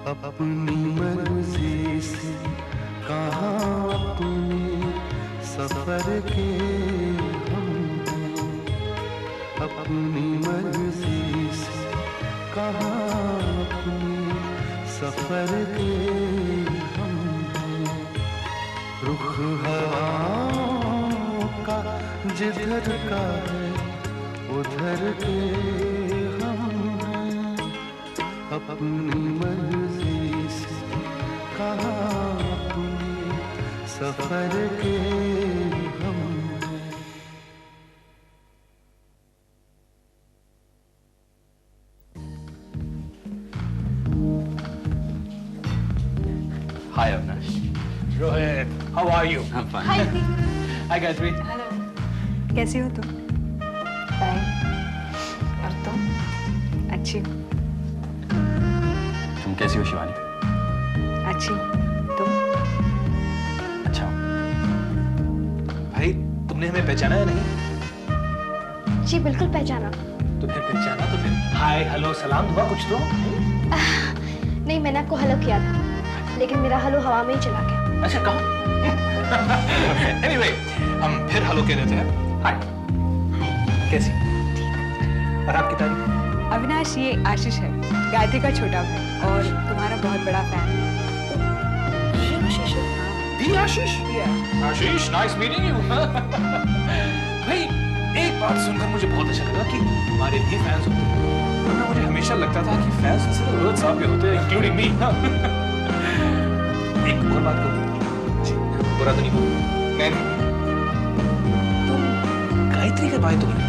अपनी मर्जी से कहाँ अपने सफर के हम हैं, अपनी मर्जी से कहाँ अपने सफर के हम हैं। रुख हवाओं का जिधर का है उधर के हम हैं, अपनी मर्जी से कहाँ अपने सफर के हम हैं। Hi Avinash. Rohit, how are you? I'm fine. Hi, Hi Gayatri. Hello. कैसी हो तुम? फाइन। और तुम? अच्छी। तुम कैसी हो शिवानी? अच्छी। तुम? अच्छा। भाई तुमने हमें पहचाना या नहीं? जी बिल्कुल पहचाना। तो फिर पहचाना तो फिर हाय हेलो सलाम दुआ कुछ तो? नहीं, मैंने आपको हेलो किया था, लेकिन मेरा हेलो हवा में ही चला गया। अच्छा कहाँ? Anyway, हम फिर हेलो कह देते हैं। हाय। कैसी? और आपकी तारीफ? अविनाश, ये आशीष है, गायत्री का छोटा भाई और तुम्हारा बहुत बड़ा फैन है। आशीष? आशीष, नाइस मीटिंग यू। भाई एक बात सुनकर मुझे बहुत अच्छा लगा कि हमारे भी फैंस होते हैं। वरना मुझे हमेशा लगता था कि फैंस सिर्फ रोहित साहब के होते हैं, इंक्लूडिंग मी। एक और बात कहूँ जी, बुरा तो नहीं कहूँ मैं तुम गायत्री के भाई तो नहीं होते।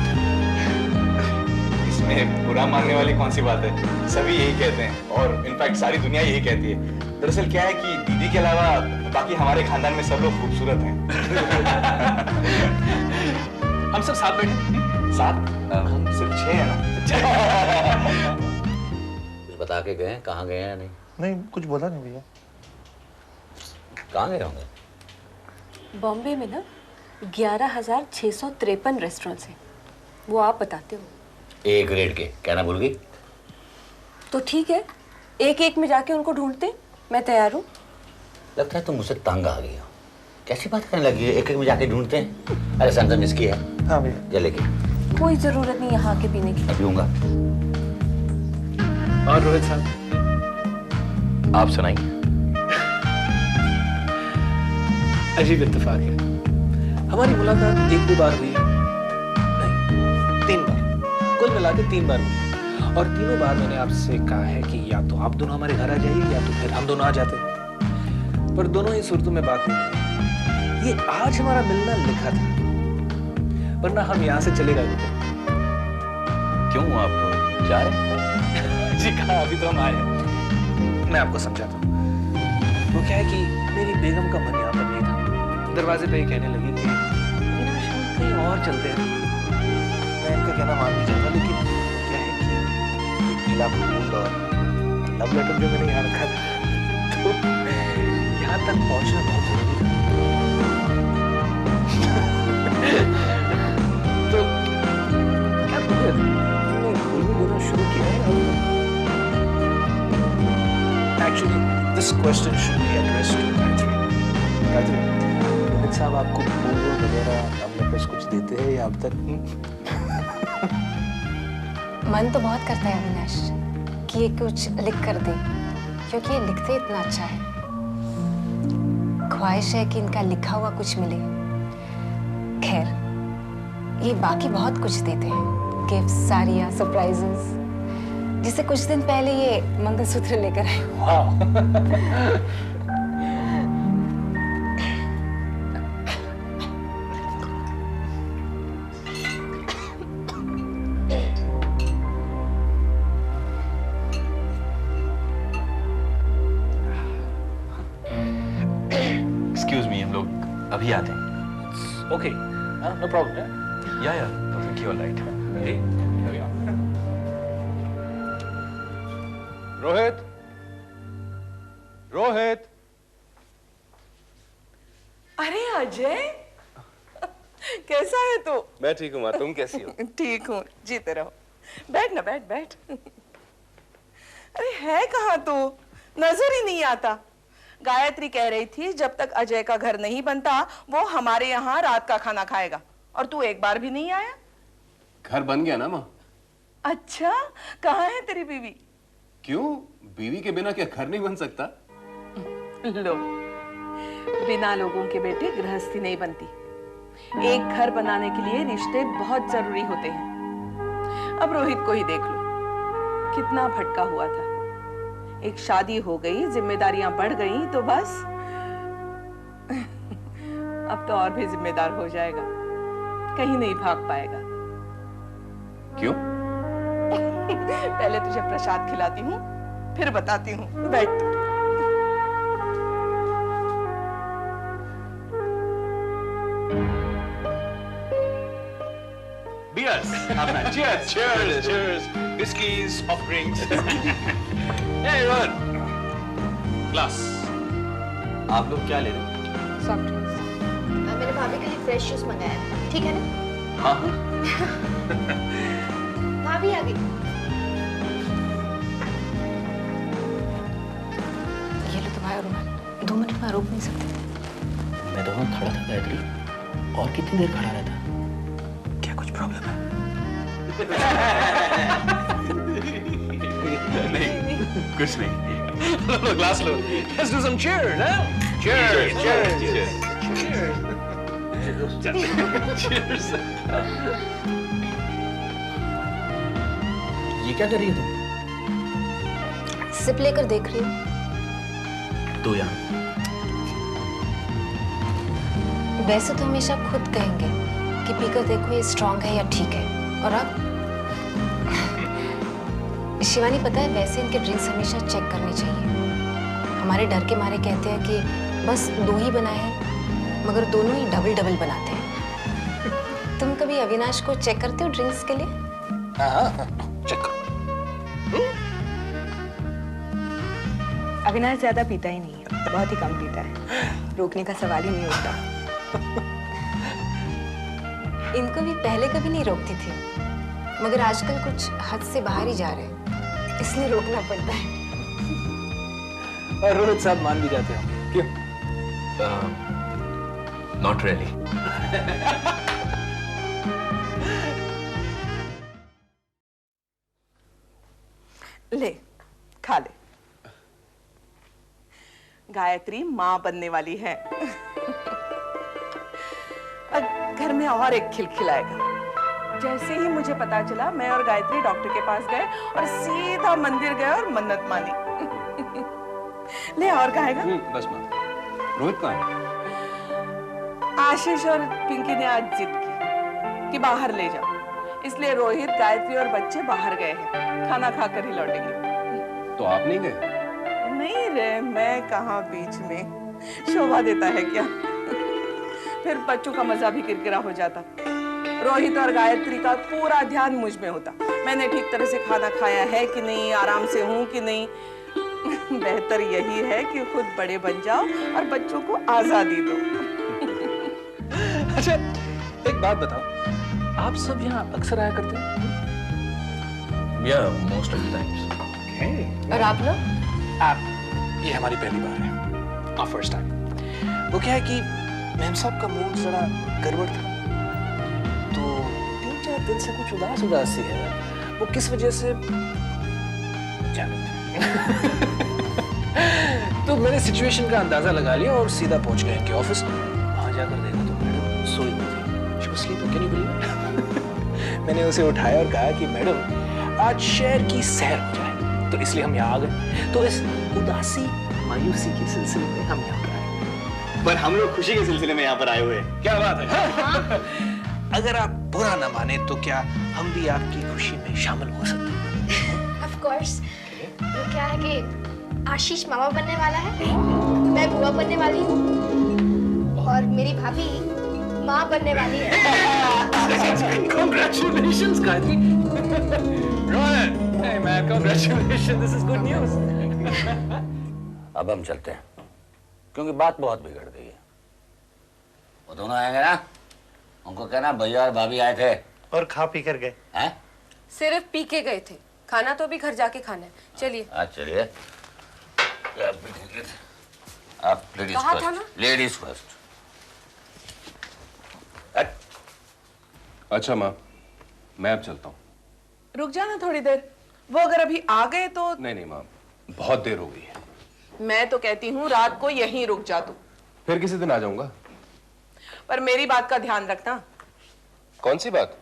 इसमें बुरा मानने वाली कौन सी बात है? सभी यही कहते हैं और इनफैक्ट सारी दुनिया यही कहती है। दरअसल क्या है कि दीदी के अलावा बाकी हमारे खानदान में सब लोग खूबसूरत हैं। हम सब साथ बैठे साथ हम सिर्फ 6 हैं ना। कुछ बता के गए? कहाँ गए हैं? नहीं कुछ बोला नहीं भैया। कहाँ गए होंगे? बॉम्बे में ना 11,653 रेस्टोरेंट्स हैं। वो आप बताते हो। एक रेट के कहना भूल गई? तो ठीक है, एक एक में जाके उनको ढूंढते, मैं तैयार हूँ। लगता है तुम मुझसे तंग आ गई हो। कैसी बात करने लगी है? एक एक में जाके ढूंढते हैं। अरे सनसन इसकी है। हाँ भैया। ये लेके कोई जरूरत नहीं यहाँ के पीने की। पीऊंगा। और रोहित साहब आप सुनाइए। अजीब इत्तेफाक है, हमारी मुलाकात 1-2 बार हुई है, नहीं 3 बार, कुल मिला के 3 बार हुई और तीनों बार मैंने आपसे कहा है कि या तो आप दोनों हमारे घर आ जाइए या तो फिर हम दोनों आ जाते, पर दोनों ही सूरतों में बात नहीं हुई। ये आज हमारा मिलना लिखा था, वरना हम यहाँ से चले गए होते। क्यों आप जा रहे हैं? जी कहा, अभी तो हम आए हैं। मैं आपको समझाता हूँ। वो क्या है कि मेरी बेगम का मन यहाँ पर नहीं था। दरवाजे पे ही कहने लगी कि अविनाश हम कहीं और चलते हैं। मैं इनका कहना मान नहीं चाहता, लेकिन क्या है कि ये पीला फूल और लव लेटर जो मैंने यहाँ रखा था, तो यहाँ तक पहुँचना बहुत जरूरी था। तो क्या तुमने फूल भी बोलना शुरू किया है? Actually, this question should be addressed to Gayatri. Gayatri, Rohit साहब आपको फूल वगैरह अब लेटर्स कुछ देते हैं या अब तक? मन तो बहुत करता है अविनाश कि ये कुछ लिख कर दे, क्योंकि ये लिखते इतना अच्छा है। ख्वाहिश है कि इनका लिखा हुआ कुछ मिले। खैर, ये बाकी बहुत कुछ देते हैं, गिफ्ट, साड़ियाँ, सरप्राइजेस, जिसे कुछ दिन पहले ये मंगलसूत्र लेकर आए। वाह। एक्सक्यूज मी, हम लोग अभी आते हैं। Okay, no problem. Yeah I think you are right. Rohit, Rohit. अरे अजय, कैसा है तू? मैं ठीक हूँ माँ, तुम कैसी हो? ठीक हूँ, जीते रहो। बैठ ना, बैठ बैठ। अरे है कहाँ तू? नजर ही नहीं आता। गायत्री कह रही थी जब तक अजय का घर नहीं बनता वो हमारे यहाँ रात का खाना खाएगा, और तू एक बार भी नहीं आया। घर बन गया ना माँ। अच्छा, कहाँ है तेरी बीवी? क्यों, बीवी के बिना क्या घर नहीं बन सकता? लो, बिना लोगों के बेटे गृहस्थी नहीं बनती। एक घर बनाने के लिए रिश्ते बहुत जरूरी होते हैं। अब रोहित को ही देख लो, कितना भटका हुआ था। एक शादी हो गई, जिम्मेदारियां बढ़ गई तो बस अब तो और भी जिम्मेदार हो जाएगा, कहीं नहीं भाग पाएगा। क्यों? पहले तुझे प्रसाद खिलाती हूँ, फिर बताती हूँ। बैठ। Beers. Cheers. Cheers. Cheers. Whiskeys, soft drinks. Hey, Rohan. Glass. आप लोग क्या ले रहे हो? Soft drinks. मैंने भाभी के लिए फ्रेश जूस मंगाया है, ठीक है ना? हाँ। भाभी आ गई। ये लो तुम्हारा रुमाल, 2 मिनट में रोक नहीं सकते। मैं तो वहाँ खड़ा था गायत्री, और कितनी देर खड़ा रहता? क्या कुछ प्रॉब्लम है? नहीं, कुछ नहीं। लो ग्लास लो। Let's do some cheers, huh? Cheers, cheers, cheers, cheers. ये क्या कर रही है तुम? सिप लेकर देख रही हूँ। तो यार वैसे तो हमेशा खुद कहेंगे कि पीकर देखो ये स्ट्रांग है या ठीक है, और अब शिवानी पता है, वैसे इनके ड्रिंक्स हमेशा चेक करने चाहिए। हमारे डर के मारे कहते हैं कि बस 2 ही बनाए हैं, मगर दोनों ही डबल डबल बनाते हैं। तुम कभी अविनाश को चेक करते हो ड्रिंक्स के लिए? हाँ, चेक करो। अविनाश ज्यादा पीता ही नहीं है, बहुत ही कम पीता है, रोकने का सवाल ही नहीं उठता। इनको भी पहले कभी नहीं रोकती थी, मगर आजकल कुछ हद से बाहर ही जा रहे हैं, इसलिए रोकना पड़ता है। और रोहित साहब मान भी जाते होंगे, क्यों? Not really. ले, खा ले। गायत्री माँ बनने वाली है। अब घर में और एक खिलखिलाएगा। जैसे ही मुझे पता चला, मैं और गायत्री डॉक्टर के पास गए और सीधा मंदिर गए और मन्नत मानी। ले, और खाएगा? बस माँ। रोहित कहाँ है? आशीष और पिंकी ने आज जिद की कि बाहर ले जाओ, इसलिए रोहित, गायत्री और बच्चे बाहर गए हैं। खाना खाकर ही लौटेंगे। तो आप नहीं गए? नहीं रे, मैं कहाँ बीच में, शोभा देता है क्या? फिर बच्चों का मजा भी किरकिरा हो जाता। रोहित और गायत्री का पूरा ध्यान मुझ में होता। मैंने ठीक तरह से खाना खाया है कि नहीं, आराम से हूँ कि नहीं। बेहतर यही है कि खुद बड़े बन जाओ और बच्चों को आजादी दो। अच्छा, एक बात बताओ, आप सब यहाँ अक्सर आया करते हैं? Yeah, most of the times. और आप लोग? ये हमारी पहली बार है, our first time। वो क्या है कि मैम साहब का मूड जरा गड़बड़ था, तो 3-4 दिन से कुछ उदास उदास सी है। वो किस वजह से तो मैंने सिचुएशन का अंदाजा लगा लिया और सीधा पहुंच गए इनके ऑफिस। वहां जाकर देखा तो मैडम सोई हुई थी। She was sleeping, can you believe it? मैंने उसे उठाया और कहा कि मैडम, आज शहर की सैर हो जाए, तो इसलिए हम यहाँ आ गए। तो इस उदासी मायूसी के सिलसिले में हम यहाँ पर आए। पर हम लोग खुशी के सिलसिले में यहाँ पर आए हुए हैं। क्या बात है? अगर आप बुरा न माने तो क्या हम भी आपकी खुशी में शामिल हो सकते हैं? Of course। वो क्या है कि आशीष मामा बनने वाला है, मैं बुआ बनने वाली हूँ, और मेरी भाभी माँ बनने वाली है। Congratulations, Gayatri. Rohan, hey man, congratulations. This is good news. अब हम चलते हैं, क्योंकि बात बहुत बिगड़ गई है। वो दोनों आएंगे ना, उनको कहना भैया और भाभी आए थे और खा पी कर गए। हैं? सिर्फ पी के गए थे, खाना तो अभी घर जाके खाना है। चलिए। चलिए। आप लेडीज फर्स्ट, लेडीज फर्स्ट। अच्छा माँ, मैं अब चलता हूँ। रुक जाना थोड़ी देर, वो अगर अभी आ गए तो। नहीं माँ, बहुत देर हो गई है। मैं तो कहती हूँ रात को यहीं रुक जा तू। फिर किसी दिन आ जाऊंगा। पर मेरी बात का ध्यान रखना। कौन सी बात?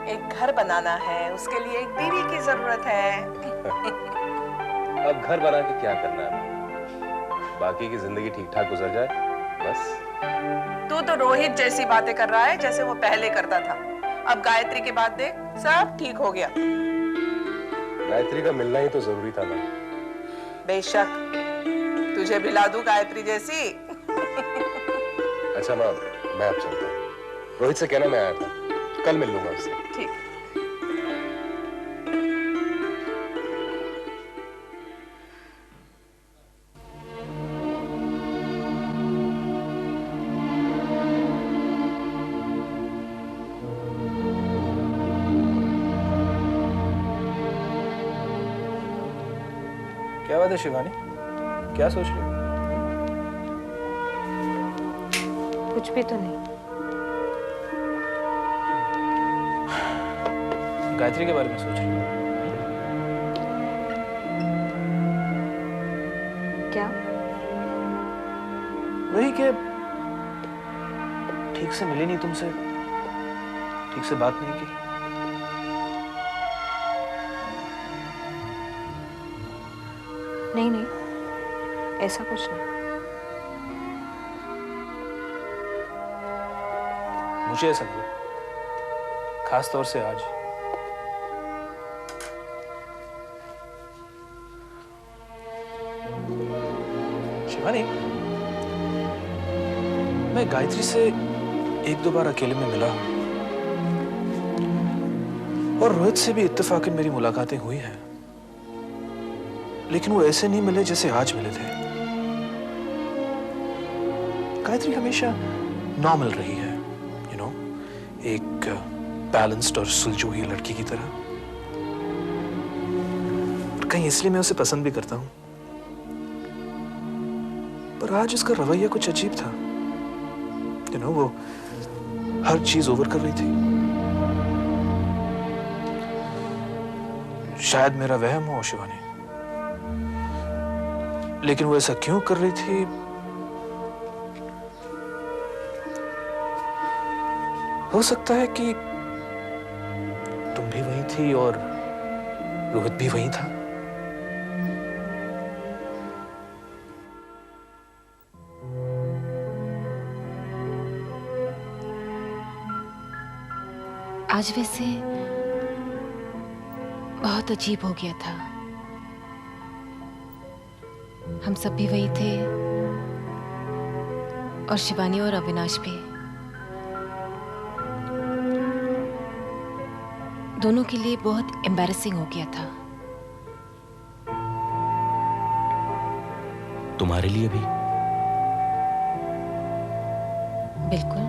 एक घर बनाना है, उसके लिए एक बीवी की जरूरत है। अब घर बना के क्या करना है? बाकी की जिंदगी ठीक ठाक गुजर जाए बस। तू तो रोहित जैसी बातें कर रहा है जैसे वो पहले करता था। अब गायत्री के बाद देख, सब ठीक हो गया। गायत्री का मिलना ही तो जरूरी था ना। बेशक, तुझे मिला दूं गायत्री जैसी। अच्छा माँ, मैं अब चलता हूँ। रोहित से कहना मैं आया था, कल मिल लूंगा उससे। ठीक। क्या बात है शिवानी, क्या सोच रही हो? कुछ भी तो नहीं। गायत्री के बारे में सोच रही हो? क्या? वही कि ठीक से मिली नहीं तुमसे, ठीक से बात नहीं की। नहीं, ऐसा कुछ नहीं। मुझे ऐसा लगा, खास तौर से आज। शिवानी, मैं गायत्री से एक दो बार अकेले में मिला हूं और रोहित से भी इत्तेफाकन मेरी मुलाकातें हुई हैं, लेकिन वो ऐसे नहीं मिले जैसे आज मिले थे। गायत्री हमेशा नॉर्मल रही है, एक बैलेंस्ड और सुलझोई लड़की की तरह। और कहीं इसलिए मैं उसे पसंद भी करता हूं। पर आज उसका रवैया कुछ अजीब था। वो हर चीज ओवर कर रही थी। शायद मेरा वहम हो शिवानी, लेकिन वो ऐसा क्यों कर रही थी? हो सकता है कि तुम भी वहीं थी और रोहित भी वहीं था। आज वैसे बहुत अजीब हो गया था। हम सब भी वही थे और शिवानी और अविनाश भी। दोनों के लिए बहुत एम्बैरेसिंग हो गया था। तुम्हारे लिए भी? बिल्कुल,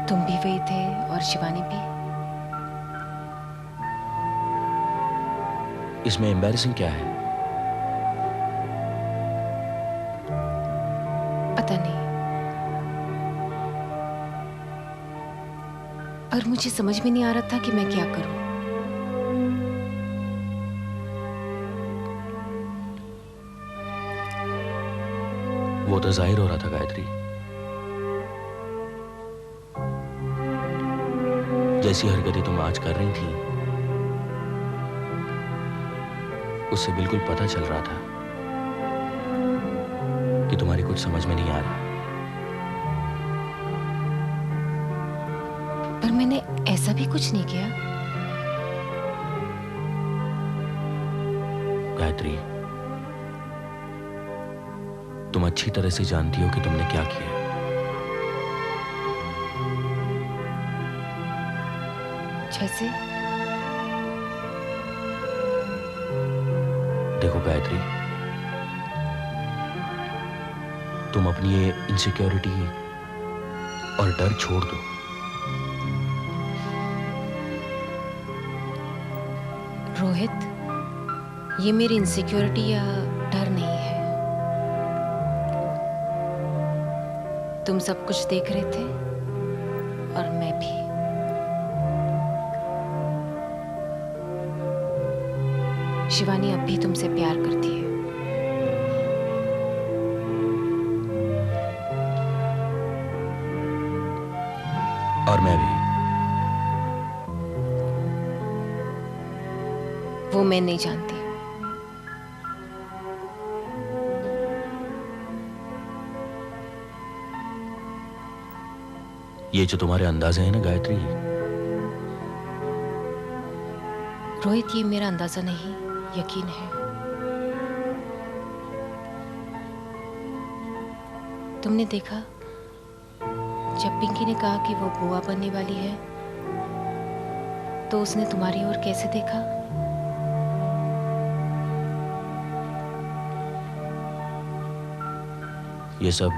तुम भी वही थे और शिवानी भी। इसमें एम्बैरेसिंग क्या है? पता नहीं, और मुझे समझ में नहीं आ रहा था कि मैं क्या करूं। वो तो जाहिर हो रहा था गायत्री। जैसी हरकतें तुम आज कर रही थी, उससे बिल्कुल पता चल रहा था कि तुम्हारी कुछ समझ में नहीं आ रहा। पर मैंने ऐसा भी कुछ नहीं किया। गायत्री, तुम अच्छी तरह से जानती हो कि तुमने क्या किया। जैसे? देखो गायत्री, तुम अपनी ये इनसिक्योरिटी और डर छोड़ दो। रोहित, ये मेरी इनसिक्योरिटी या डर नहीं है। तुम सब कुछ देख रहे थे और मैं भी। शिवानी अब भी तुमसे प्यार करती है। और मैं भी। वो मैं नहीं जानती। ये जो तुम्हारे अंदाजे हैं ना गायत्री, रोहित, ये मेरा अंदाजा नहीं, यकीन है। तुमने देखा जब पिंकी ने कहा कि वो बुआ बनने वाली है तो उसने तुम्हारी ओर कैसे देखा? ये सब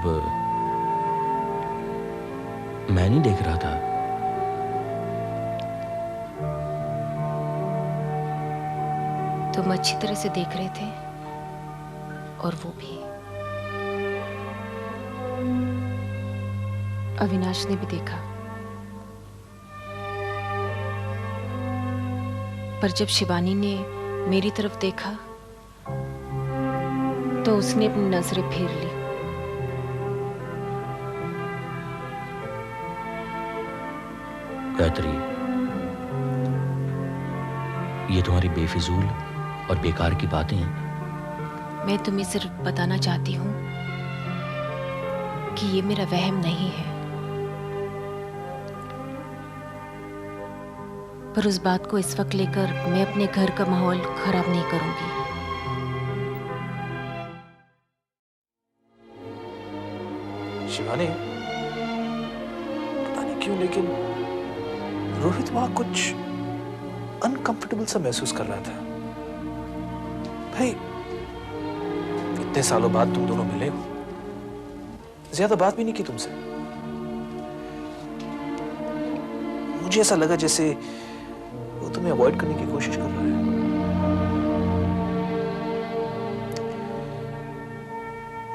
मैं नहीं देख रहा था। तुम अच्छी तरह से देख रहे थे और वो भी। अविनाश ने भी देखा। पर जब शिवानी ने मेरी तरफ देखा तो उसने अपनी नजरें फेर ली। गायत्री, ये तुम्हारी बेफिजूल और बेकार की बातें हैं। मैं तुम्हें सिर्फ बताना चाहती हूँ कि ये मेरा वहम नहीं है। पर उस बात को इस वक्त लेकर मैं अपने घर का माहौल खराब नहीं करूंगी। शिवानी, पता नहीं क्यों लेकिन रोहित वहां कुछ अनकंफर्टेबल सा महसूस कर रहा था। भाई, इतने सालों बाद तुम दोनों मिले हो, ज्यादा बात भी नहीं की तुमसे। मुझे ऐसा लगा जैसे वो तुम्हें अवॉइड करने की कोशिश कर रहा है।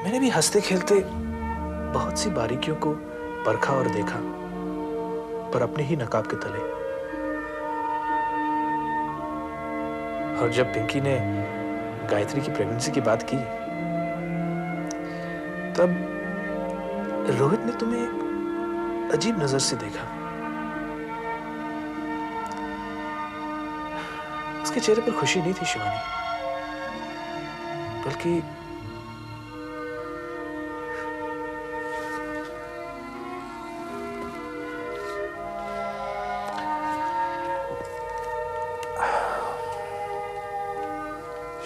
मैंने भी हंसते खेलते बहुत सी बारीकियों को परखा और देखा, पर अपने ही नकाब के तले। और जब पिंकी ने गायत्री की प्रेगनेंसी की बात की, तब रोहित ने तुम्हें अजीब नजर से देखा। उसके चेहरे पर खुशी नहीं थी शिवानी, बल्कि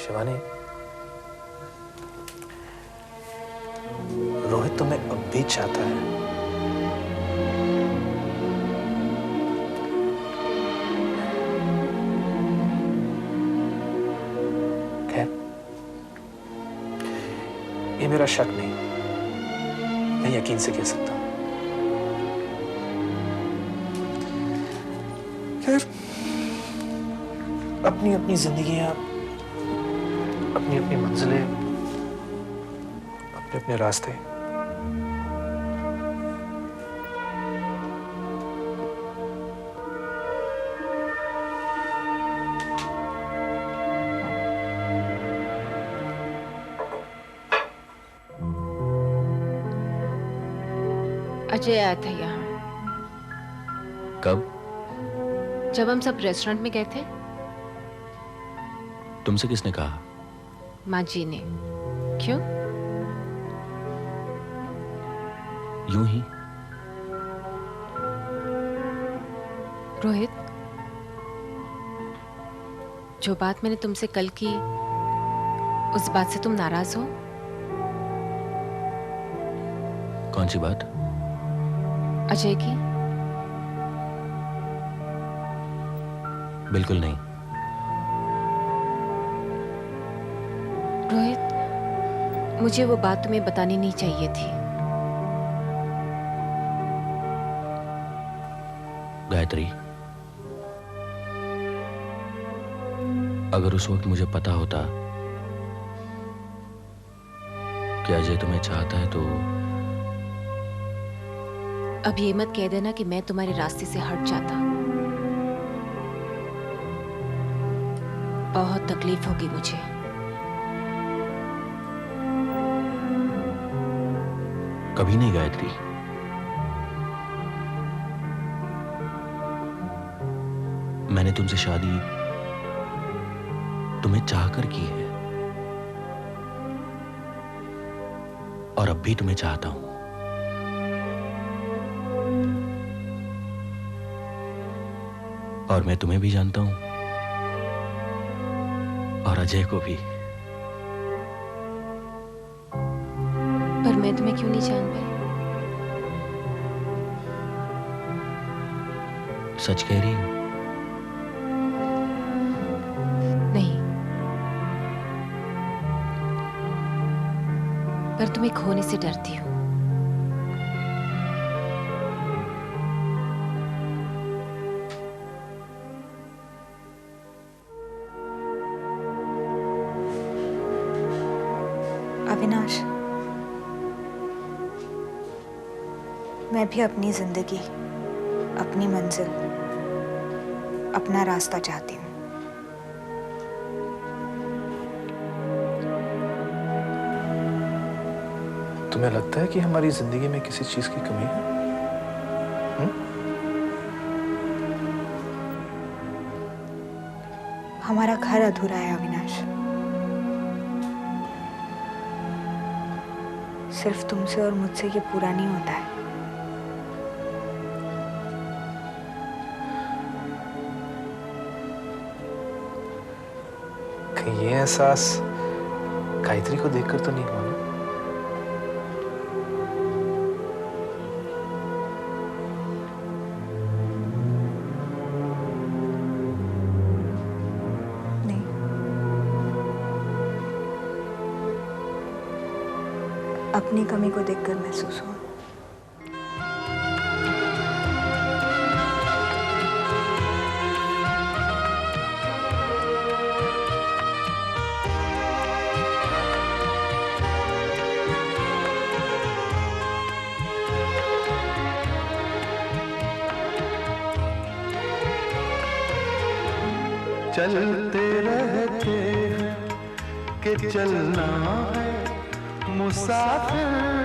शिवानी, रोहित तुम्हें अब भी चाहता है। खैर, ये मेरा शक नहीं, मैं यकीन से कह सकता हूं। खैर, अपनी अपनी जिंदगियां, अपनी अपनी मंजिलें, अपने अपने रास्ते। अजय आया था यहाँ। कब? जब हम सब रेस्टोरेंट में गए थे। तुमसे किसने कहा? माँ जी ने। क्यों? यूं ही। रोहित, जो बात मैंने तुमसे कल की, उस बात से तुम नाराज हो? कौन सी बात? अजय की? बिल्कुल नहीं। रोहित, मुझे वो बात तुम्हें बतानी नहीं चाहिए थी। गायत्री, अगर उस वक्त मुझे पता होता कि अजय तुम्हें चाहता है तो अब ये मत कह देना कि मैं तुम्हारे रास्ते से हट जाता। बहुत तकलीफ होगी मुझे। कभी नहीं गायत्री। मैंने तुमसे शादी तुम्हें चाहकर की है और अब भी तुम्हें चाहता हूं। और मैं तुम्हें भी जानता हूं और अजय को भी। पर मैं तुम्हें क्यों नहीं जान पाई? सच कह रही हूं? नहीं, पर तुम्हें खोने से डरती हूं। अविनाश, मैं भी अपनी जिंदगी, अपनी मंजिल, अपना रास्ता चाहती हूँ। तुम्हें लगता है कि हमारी जिंदगी में किसी चीज की कमी है? हमारा घर अधूरा है अविनाश। सिर्फ तुमसे और मुझसे ये पूरा नहीं होता है। कहीं ये एहसास गायत्री को देखकर तो नहीं हुआ ना? नहीं, अपनी कमी को देखकर महसूस हुआ। चलते रहते हैं कि चलना है मुसाफिर